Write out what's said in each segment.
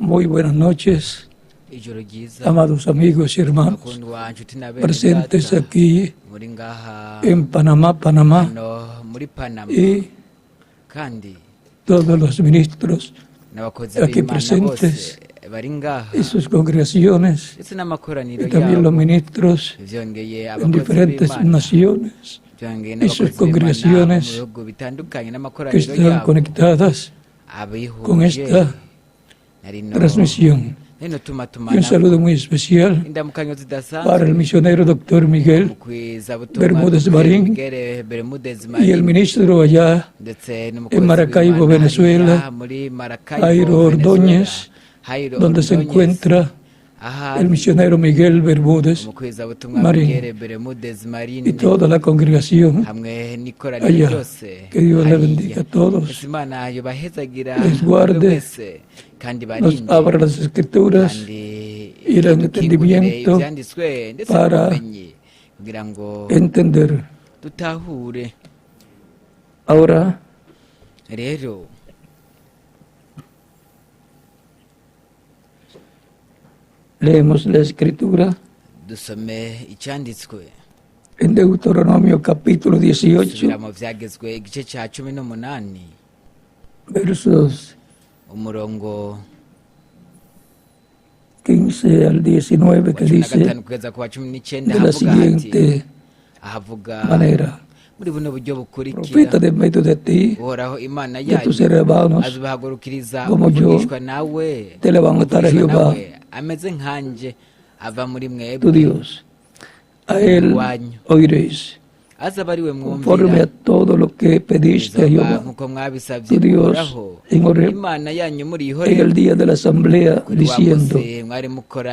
Muy buenas noches, amados amigos y hermanos, presentes aquí en Panamá, y todos los ministros aquí presentes y sus congregaciones, y también los ministros en diferentes naciones y sus congregaciones que están conectadas con esta transmisión. Y un saludo muy especial para el misionero Dr. Miguel Bermúdez Marín y el ministro allá en Maracaibo, Venezuela, Jairo Ordóñez, donde se encuentra el misionero Miguel Bermúdez Marín y toda la congregación allá. Que Dios le bendiga a todos, les guarde, nos abra las escrituras y el entendimiento para entender. Ahora leemos la escritura en Deuteronomio capítulo 18, versos 15 al 19, que dice de la siguiente manera: profeta de medio de ti, de tus hermanos, como yo, te levantará Jehová, tu Dios. A él oiréis, conforme a todo lo que pediste a Jehová, tu Dios, en Horeb, en el día de la asamblea, diciendo: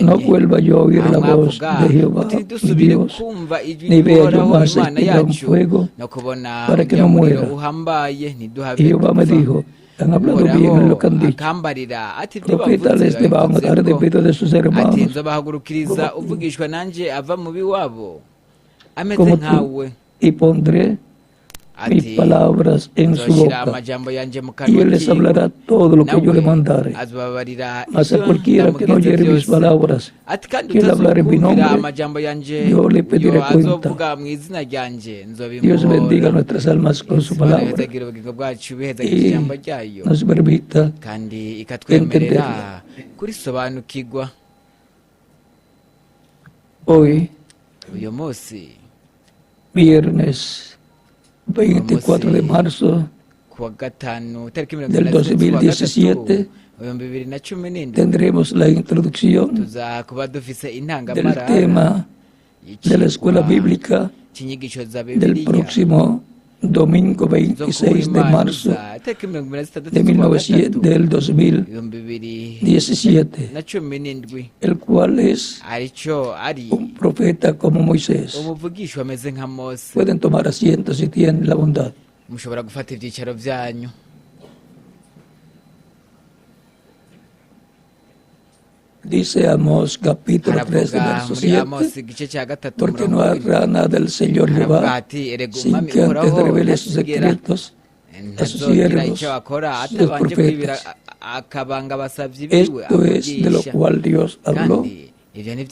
no vuelva yo a oír la voz de Jehová, mi Dios, ni vea yo más este gran fuego, para que no muera. Y Jehová me dijo: han hablado bien en lo que han dicho. Profeta les van a dar de medio de sus hermanos, como tú, y pondré mis palabras en su boca, y él les hablará todo lo que yo le mandare. Mas a cualquiera que no oyere mis palabras, que él hablará en mi nombre, yo le pediré cuenta. Dios bendiga nuestras almas con su palabra y nos permita entenderla. Hoy, viernes 24 de marzo del 2017, tendremos la introducción del tema de la escuela bíblica del próximo domingo 26 de marzo del 2017, el cual es un profeta como Moisés. Pueden tomar asiento si tienen la bondad. Dice Amós capítulo 3 verso 7: porque no hará nada el Señor Jehová sin que antes revele sus secretos a sus siervos, sus profetas. Esto es de lo cual Dios habló en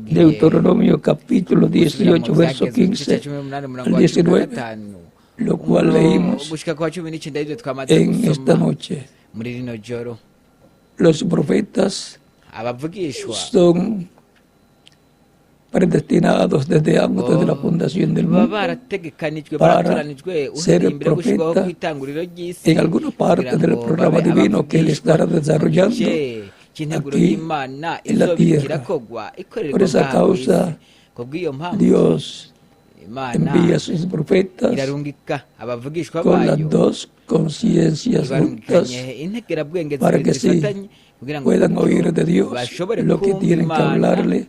Deuteronomio capítulo 18 verso 15 al 19, lo cual leímos en esta noche. Los profetas son predestinados desde antes de la fundación del mundo para ser profetas en alguna parte del programa divino que él estará desarrollando aquí en la tierra. Por esa causa, Dios envía a sus profetas con las dos conciencias juntas para que sí puedan oír de Dios lo que tienen que hablarle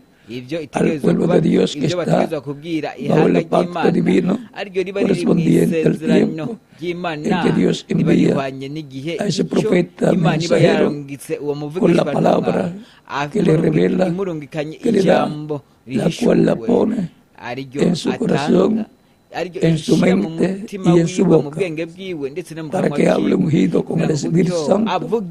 al pueblo de Dios que está bajo el pacto divino correspondiente al tiempo en que Dios envía a ese profeta mensajero con la palabra que le revela, que le da, la cual la pone en su corazón en su mente y en su boca, para que hable ungido con el Espíritu Santo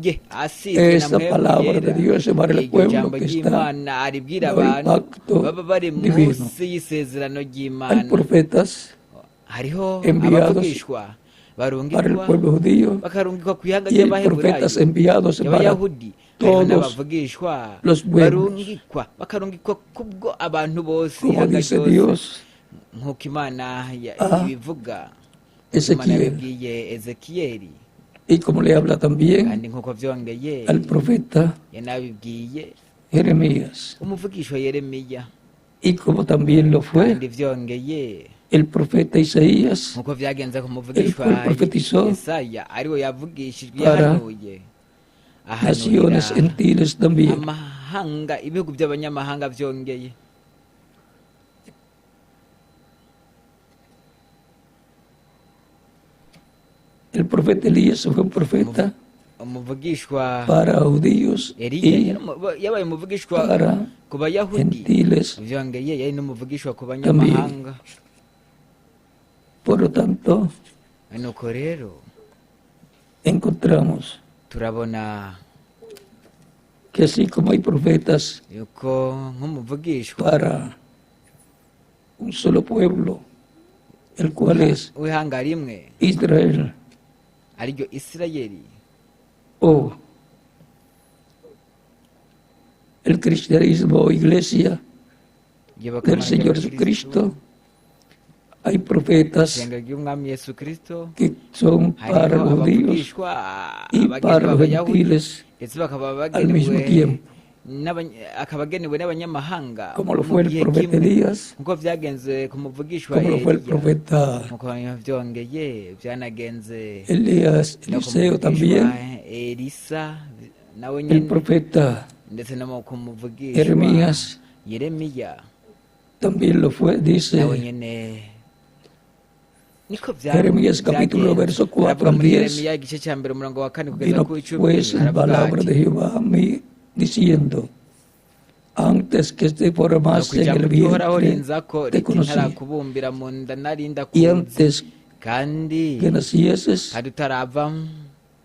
esa palabra de Dios para el pueblo que está bajo el pacto divino. Hay profetas enviados para el pueblo judío y hay profetas enviados para todos los pueblos. Como dice Dios nk'uko Imana a ibivuga, Imana yabibwiye Ezekiyeli, y como le habla también kandi nk'uko vyongeye al profeta yanabibwiye Jeremías, umuvugishwa Yeremiya, y como también lo fue kandi vyongeye el profeta Isaías, nk'uko vyagenze ku el muvugishwa cual profetizó Yesaya, ariwe yavugishijwe para yahanuye naciones gentiles también. amahanga, ibihugu by'abanyamahanga vyongeye. El profeta Elías fue un profeta umuvugishwa para judíos y yabaye umuvugishwa para ku bayahudi, gentiles vyongeye yari n'umuvugishwa ku banyamahanga. Por lo tanto, nuko rero encontramos turabona que así como hay profetas yuko nk'umuvugishwa para un solo pueblo, el cual es w'ihanga rimwe Israel, ariryo Isirayeli, o el cristianismo o iglesia del Señor Jesucristo, hay profetas isenga ry'umwami Yesu Kristo, que son para hariho los judíos abavugishwa y para los b'abayahudi, gentiles ndetse bakaba al mismo tiempo, akaba agenewe n'abanyamahanga, como lo fue el profeta Elías, nk'uko vyagenze ku muvugishwa como lo fue el Eliya, profeta nk'uko vyongeye vyanagenze Elías, no ku Eliseo muvugishwa también, Elisa nawe el nyene, profeta ndetse no ku muvugishwa Jeremías Yeremiya también lo fue, nawe dice nyene niko Jeremías capítulo verso 4 al 10. Yeremiya igice cya mbere umurongo wa 4 kugeza Vino ku 10, pues la aravuga palabra ati, de Jehová a mí diciendo, antes que te formase en el uhoraho vientre rinzako te riti conocí, ntarakubumbira mu nda narinda y kuzi, antes kandi que nacieses kandi utarava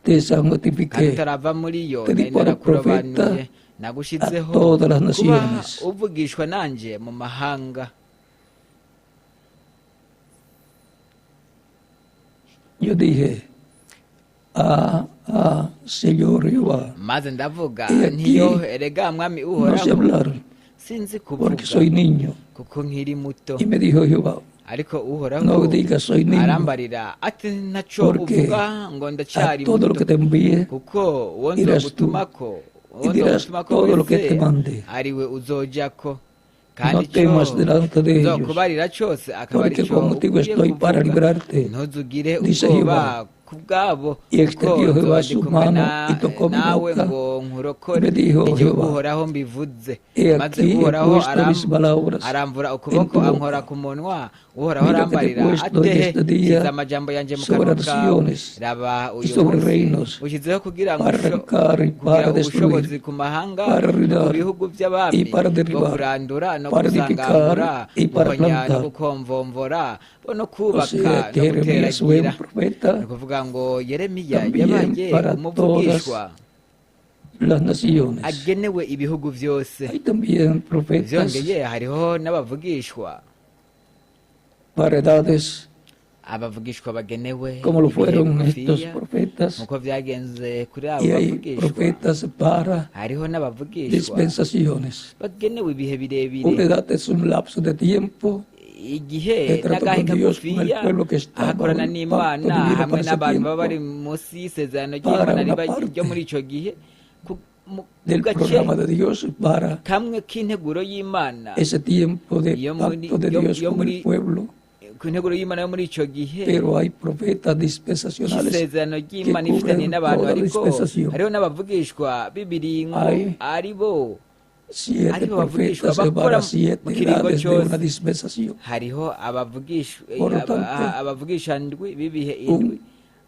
te kandi santifiqué, utarava muri yo te di nari por narakurobanuye, profeta nagushizeho a todas las kuba naciones. uvugishwa nanje mu mahanga. Yo dije, Señor Jehová, maze ndavuga he aquí, ntiyo erega mwami no sé uhoraho hablar, sinzi porque kuvuga soy niño. kuko nkiri muto. Y me dijo Jehová, ariko uhoraho no digas soy niño, arambarira ati ntaco porque uvuga ngo a ndacyari todo lo que muto, te envíe kuko uwo irás tú nzogutumako y dirás todo lo que te mande. ariwe uzojako, No kandi temas delante de ellos, nzokubarira cyose akaba porque arico contigo ukwiye estoy para kuvuga. librarte, ntuzugire dice ubwoba Jehová. ku bwabo, Y extendió Jehová nzoba ndi su kumwe mano y tocó mi nawe boca, ngo y nkurokore, me dijo igihe Jehová, uhoraho mbivuze. he maze aquí he uhoraho puesto mis palabras aramvura en ukuboko tu ankora boca. ku munwa. uhoraho Mira que te he arambarira puesto en atehe este día shyize amajambo yanjye mu sobre kanwa kawe, naciones raba y uyu sobre munsi reinos, ushyizeho kugira ngo para arrancar y kugira para ubushobozi destruir, ku mahanga para no ku arruinar bihugu y by'abami para bwo derribar, kurandura no para gusangangura, edificar y para gukonya no plantar. gukomvomvora, no O kubaka sea, que no Jeremías fue guteragira. un profeta ni ukuvuga ngo Yeremiya también yabaye para umuvugishwa todas las naciones. agenewe ibihugu byose. Hay también profetas vyongeye hariho n'abavugishwa, para edades, abavugishwa bagenewe como lo ibihe fueron estos bigufiya profetas, nk'uko vyagenze kuri abo y hay bavugishwa. profetas para hariho n'abavugishwa dispensaciones. bagenewe ibihe Una birebire, edad es un lapso de tiempo igihe que trata n'agahe con Dios, con el kagufiya pueblo que está bajo ahakorana el pacto n'Imana divino hamwe para ese n'abantu baba tiempo, bari munsi y'isezerano para ry'Imana una ryo muri parte ico gihe, ku del gace programa de Dios para kamwe k'integuro y'Imana, ese tiempo de yo muri pacto de Dios con el pueblo. ku nteguro y'Imana yo muri ico gihe Pero hay profetas dispensacionales isezerano que ry'Imana ifitanye cubren n'abantu, toda ariko dispensación. hariho n'abavugishwa b'ibiringo Hay ari bo 7 aribo profetas bavugishwa bakora para 7 mu kiringo edades de cyose. una dispensación. hariho Por lo tanto, abavugisha ndwi b'ibihe un indwi,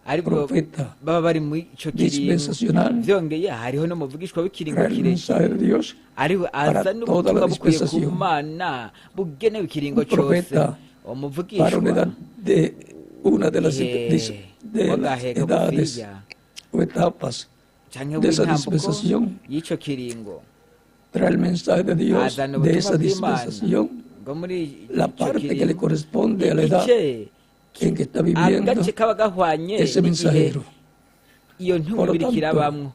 ariko profeta baba bari muri ico kiringo. dispensacional vyongeye hariho n'umuvugishwa w'ikiringo trae el mensaje kirekire, de Dios ariwe para aza toda n'ubutumwa la bukuye ku dispensación. Mana bugenewe ikiringo Un profeta cyose. para una de las edades o etapas de esa dispensación. Trae el mensaje de Dios de esa dispensación, la parte que le corresponde a la edad en que está viviendo ese mensajero. Por lo tanto,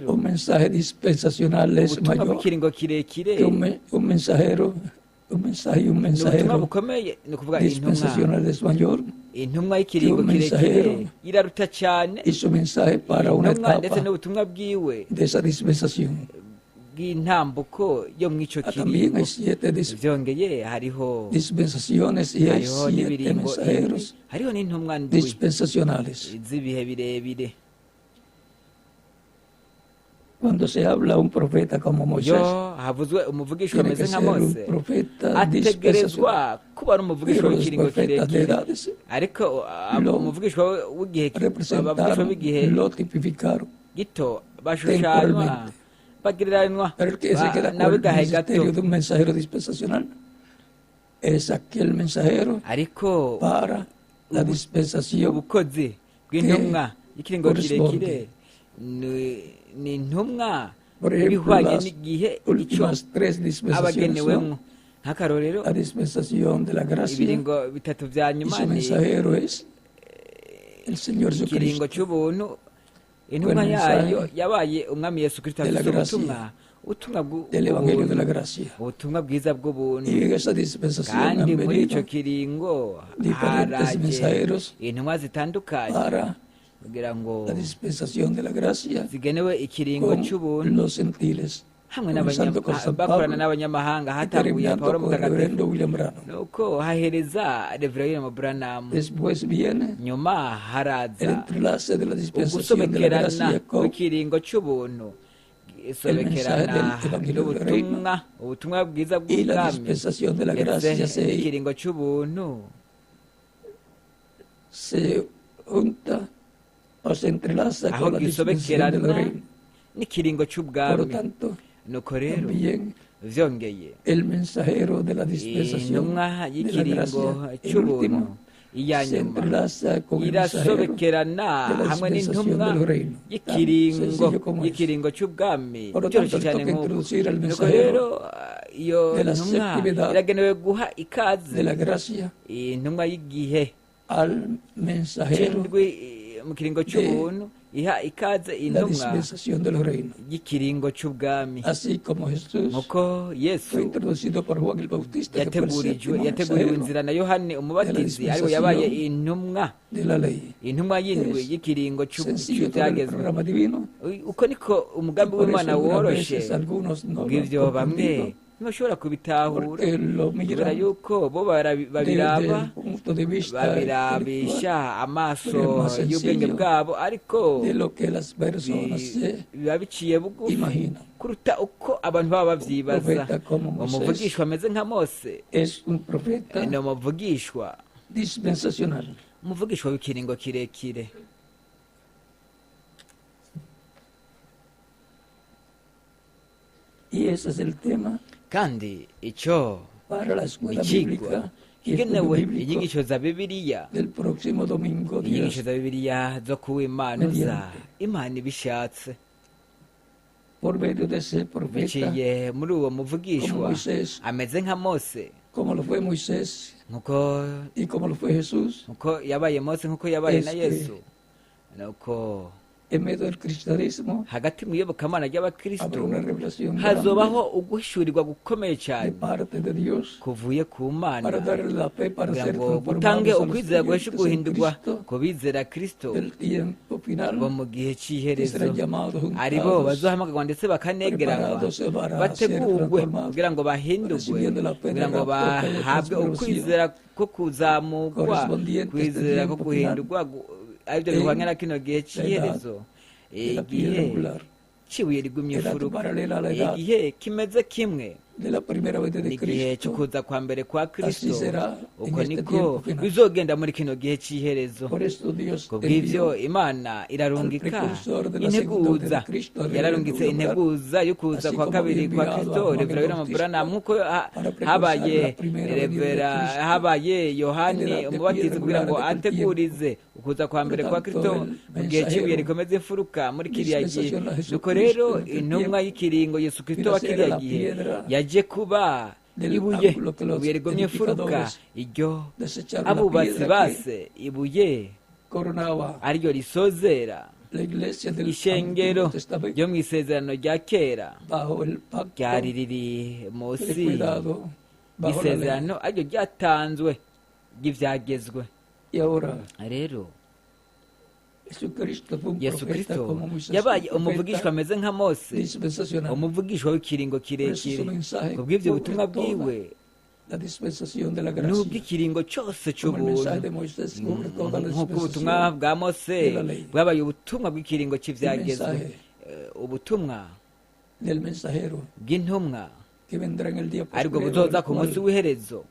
un mensaje dispensacional es mayor que un mensajero dispensacional es mayor que un mensajero y su mensaje para una etapa de esa dispensación. También hay 7 dispensaciones y hay 7 mensajeros dispensacionales. Cuando se habla un profeta como Moisés, tiene que ser un profeta dispensacional. Pero los profetas de edades representaron, lo tipificaron temporalmente. Pero el que se queda con el ministerio de un mensajero dispensacional es aquel mensajero para la dispensación que corresponde. Por ejemplo, las últimas 3 dispensaciones son la dispensación de la gracia y su mensajero es el Señor Jesucristo. intumwa yayo yabaye umwami Yesu Kristo afite ubutumwa del Evangelio de la Gracia. ubutumwa bwiza bw'ubuntu Y en esa dispensación kandi han muri venido icyo kiringo diferentes haraje mensajeros intumwa zitandukanye para kugira ngo la dispensación de la gracia zigenewe ikiringo con cy'ubuntu los gentiles, hamwe comenzando con San bakorana Pablo n'abanyamahanga y hatanguye terminando Pawulo con el mutagatifu reverendo William Branham. nuko hahereza Reverend Branham Después viene nyuma el haraza entrelace de la dispensación de la ugusobekerana gracia con w'ikiringo cy'ubuntu isobekerana del Evangelio del ubutumwa bwiza y la bw'ubwami dispensación de la gracia ndetse n'ikiringo cy'ubuntu se junta o se entrelaza aho con la dispensación del gisobekerana reino. n'ikiringo Por lo cy'ubwami tanto, nuko rero también vyongeye el mensajero de la dispensación intumwa de la y'ikiringo gracia, el cy'ubuntu último, iya se nyuma entrelaza con el mensajero irasobekerana de la hamwe dispensación n'intumwa del reino. Tan sencillo como es. y'ikiringo cy'ubwami Por lo byoroshye tanto, cyane toca nk'uko introducir al nuko mensajero rero iyo de la ntumwa séptima iragenewe guha ikaze de la gracia intumwa y'igihe al mensajero cy'indwi mu kiringo cy'ubuntu iha ikaze de la intumwa dispensación del reino. y'ikiringo cy'ubwami Así como Jesús nk'uko yesu fue introducido por Juan el Bautista, que fue el séptimo yateguriwe mensajero inzira na yohani umubatizi ariwe yabaye intumwa de la ley. intumwa y'indwi y'ikiringo Sencillo todo el cy'ibyagezwe programa divino. uko niko umugambi Por w'imana eso algunas woroshe veces algunos no lo han bw'ibyo bamwe comprendido, ntibashobora kubitahura porque lo kubera miran yuko bo desde babiraba el punto de vista babirabisha intelectual, amaso pero es más y'ubwenge sencillo bwabo ariko de lo que las personas se biba biciye bugufi imaginan. kuruta uko abantu baba babyibaza Profeta como Moisés umuvugishwa ameze nka mose es un profeta ni umuvugishwa dispensacional. umuvugishwa w'ikiringo kirekire Y ese es el tema kandi icyo para la escuela ikigwa bíblica y estudio kigenewe bíblico inyigisho za bibiliya del próximo domingo, inyigisho Dios za bibiliya zo kuw'imana uza mediante. imana ibishatse por medio de ese profeta, biciye muri uwo como muvugishwa Moisés, ameze nka mose como lo fue Moisés nkuko y como lo fue Jesús, yabaye mose nkuko yabaye na Este- yesu nuko en medio del cristianismo, hagati mu iyobokamana habrá ry'abakristo una revelación hazobaho grande uguhishurirwa gukomeye de cyane parte de Dios kuvuye ku mana para darle la fe, para kugira ser ngo gutange transformados a los ukwizera guhesha creyentes en guhindurwa Cristo ku bizera kristo del tiempo bo final, mu gihe que cy'iherezo serán llamados ari bo juntados, bazohamagarwa ndetse bakanegeranwa preparados para ser bategurwe transformados, kugira ngo bahindurwe recibiendo la fe de kugira ngo la propia bahabwe transformación ukwizera ko kuzamurwa correspondiente a este kwizera ko tiempo guhindurwa aribyo en bihwanye na kino gihe cy'iherezo de la piedra igihe angular, cy'ibuye rigumye edad imfuruka paralela a la edad igihe kimeze kimwe de la primera venida de n'igihe Cristo. cy'ukuza kwa mbere kwa Así kristo será uko en este niko tiempo final. bizogenda muri kino gihe cy'iherezo. Por esto Dios kubw'ibyo envió imana al irarungika precursor de la segunda venida integuza de Cristo, al yararungitse reverendo William integuza yo kuza así kwa como kabiri había kwa enviado kristo a Juan el revera Bautista Branham nk'uko para precursar habaye la primera venida de Cristo. habaye yohani Él era de umubatizi pie kugira ngo regular de aquel ategurize ukuza kwa mbere Por kwa tanto, kristo el mu gihe cy'ibuye mensajero rikomeza imfuruka muri kiriya gihe. dispensación a Jesucristo nuko rero en aquel intumwa tiempo y'ikiringo yesu kristo vino a wa ser kiriya la gihe piedra yaje kuba del ibuye ángulo que los ibuye rigomye imfuruka edificadores iryo desecharon la abubatsi piedra que base ibuye coronaba ariryo risozera la iglesia del ishengero Antiguo Testamento ryo mu isezerano rya kera bajo el pacto ryari riri de munsi cuidado bajo la ley. y'isezerano ariryo ryatanzwe ry'ibyagezwe. Y ahora rero Jesucristo fue un yesu profeta kristo como Moisés, yabaye un umuvugishwa profeta ameze nka mose, dispensacional. umuvugishwa w'ikiringo kirekire. Por eso su mensaje kubw'ibyo cubre butumwa toda bwiwe la dispensación de la gracia. n'ubw'ikiringo cyose Como el mensaje cy'ubuntu, de Moisés cubre toda la nk'uko ubutumwa dispensación bwa mose de la ley. bwabaye ubutumwa bw'ikiringo cy'ibyagezwe. mensaje ubutumwa del mensajero bw'intumwa que vendrá en el día aribwo postrero, buzoza el ku munsi cual w'iherezo,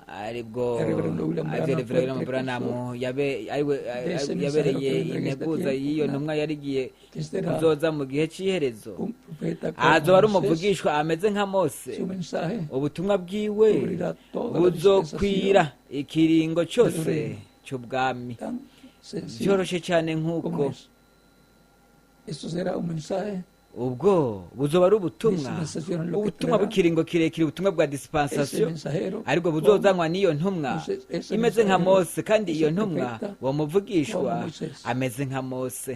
aribwo el reverendo William Branham fue el Reverend Branham ese yabereye mensajero que vendrá en este integuza tiempo y'iyo final, ntumwa yari igiye que será kuzoza mu gihe cy'iherezo. un profeta como azoba ari Moisés. umuvugishwa ameze nka mose. Su mensaje ubutumwa bwiwe cubrirá toda la buzokwira ikiringo del cyose reino. cy'ubwami. tan sencillo byoroshye cyane como nk'uko es. Esto será un mensaje ubwo buzoba ari ubutumwa Dispensation, lo que ubutumwa traerá bw'ikiringo kirekire, ubutumwa bwa ese dispensation mensajero aribwo buzozanwa n'iyo ntumwa ese imeze nka mensajero, mose, kandi iyo ese ntumwa profeta, uwo muvugishwa como Moisés. ameze nka mose.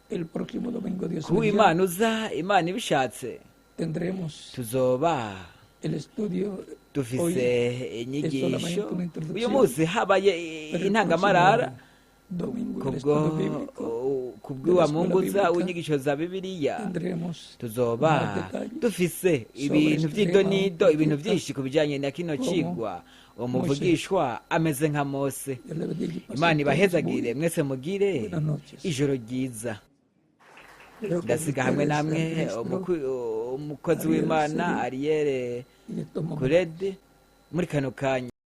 el próximo domingo Dios kuba mediante, imana uza imana ibishatse tendremos tuzoba el estudio dufise hoy inyigisho. solamente una introducción, uyu munsi habaye pero el intangamarara próximo domingo el kubwo estudio bíblico kubw'uwamunguza bíblica, w'inyigisho za bibiliya tendremos tuzoba más detalles dufise sobre ibintu este by'idonido, tema, ibintu profeta, byinshi ku bijyanye na kino como cigwa. umuvugishwa ameze nka mose. Dios le bendiga y pase imana todos ibahezagire, muy mwese mugire buenas noches. ijoro ryiza. Creo que ndasiga hamwe ustedes, namwe el maestro umukozi Ariel w'imana Seri, ariyere en estos momentos kurede muri kano kanya.